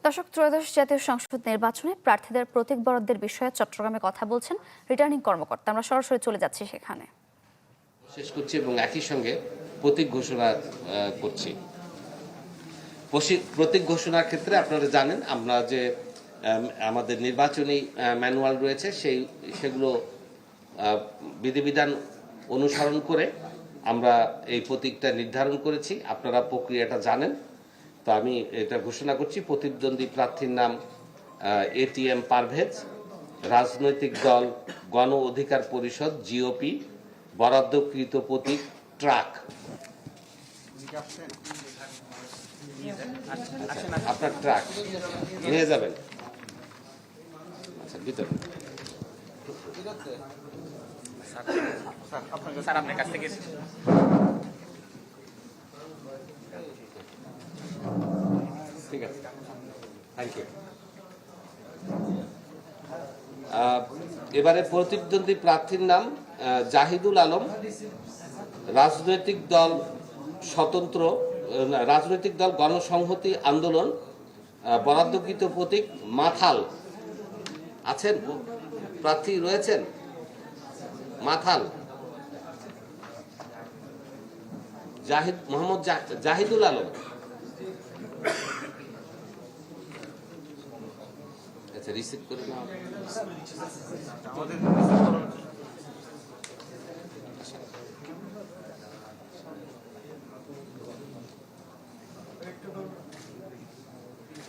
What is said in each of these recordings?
দর্শক, ত্রয়োদশ জাতীয় সংসদ নির্বাচনে প্রার্থীদের প্রতীক বরাদ্দের বিষয়ে চট্টগ্রামে কথা বলছেন রিটার্নিং কর্মকর্তা। আমরা সরাসরি চলে যাচ্ছি সেখানে। শেষ করছি এবং একই সঙ্গে প্রতীক ঘোষণা করছি। প্রতীক ঘোষণার ক্ষেত্রে আপনারা জানেন আমরা যে আমাদের নির্বাচনী ম্যানুয়াল রয়েছে সেগুলো বিধিবিধান অনুসরণ করে আমরা এই প্রতীকটা নির্ধারণ করেছি। আপনারা প্রক্রিয়াটা জানেন, তো আমি এটা ঘোষণা করছি। প্রতিদ্বন্দ্বী প্রার্থীর নাম এটিএম পারভেজ, রাজনৈতিক দল গণ অধিকার পরিষদ জিওপি, বরাদ্দকৃত প্রতীক ট্রাক। আপনার ট্রাক নিয়ে যাবেন। আচ্ছা, ভিতরে আপনার কাছ থেকে ঠিক আছে, থ্যাংক ইউ। এবারে প্রতিদ্বন্দ্বী প্রার্থীর নাম জাহিদুল আলম, রাজনৈতিক দল স্বতন্ত্র, রাজনৈতিক দল গণসংহতি আন্দোলন, বরাদ্দকৃত প্রতীক মাথাল। আছেন, প্রার্থী রয়েছেন? মাথাল মোহাম্মদ জাহিদুল আলম। আচ্ছা, রিসিভ করে নাও।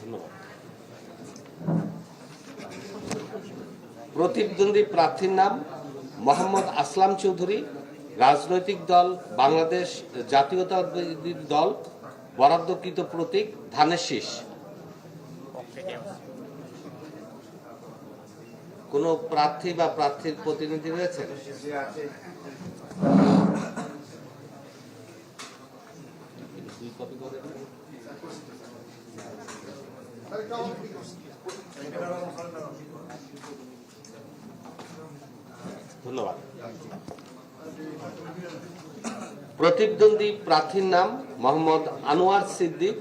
ধন্যবাদ। প্রতিদ্বন্দ্বী প্রার্থীর নাম মোহাম্মদ আসলাম চৌধুরী, রাজনৈতিক দল বাংলাদেশ জাতীয়তাবাদী দল, বরাদ্দকৃত প্রতীক ধানের শীষ। কোন প্রার্থী বা প্রার্থীর প্রতিনিধি রয়েছে? ধন্যবাদ। প্রতিদ্বন্দ্বী প্রার্থীর নাম মোহাম্মদ আনোয়ার সিদ্দিক,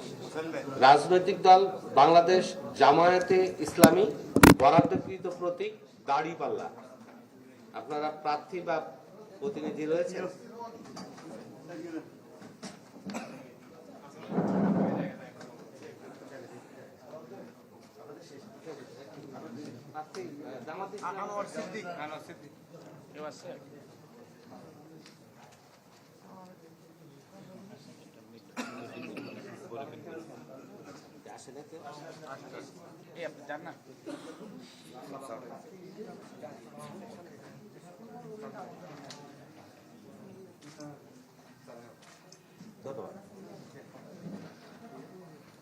রাজনৈতিক দল বাংলাদেশ জামায়াতে ইসলামী, বরাদ্দকৃত প্রতীক দাড়িপাল্লা। আপনারা প্রার্থী বা প্রতিনিধি রয়েছেন?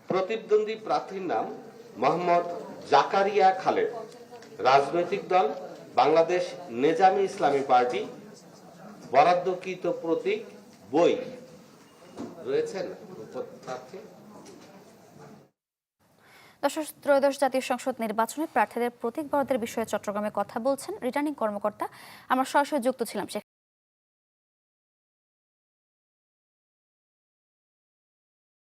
প্রতিদ্বন্দ্বী প্রার্থীর নাম মোহাম্মদ জাকারিয়া খালেদ, রাজনৈতিক দল বাংলাদেশ নেজামী ইসলামী পার্টি, বরাদ্দকৃত প্রতীক বই। রয়েছেন প্রার্থী? দর্শক, ত্রয়োদশ জাতীয় সংসদ নির্বাচনে প্রার্থীদের প্রতীক বরাদ্দের বিষয়ে চট্টগ্রামে কথা বলছেন রিটার্নিং কর্মকর্তা। আমরা সরাসরি যুক্ত ছিলাম।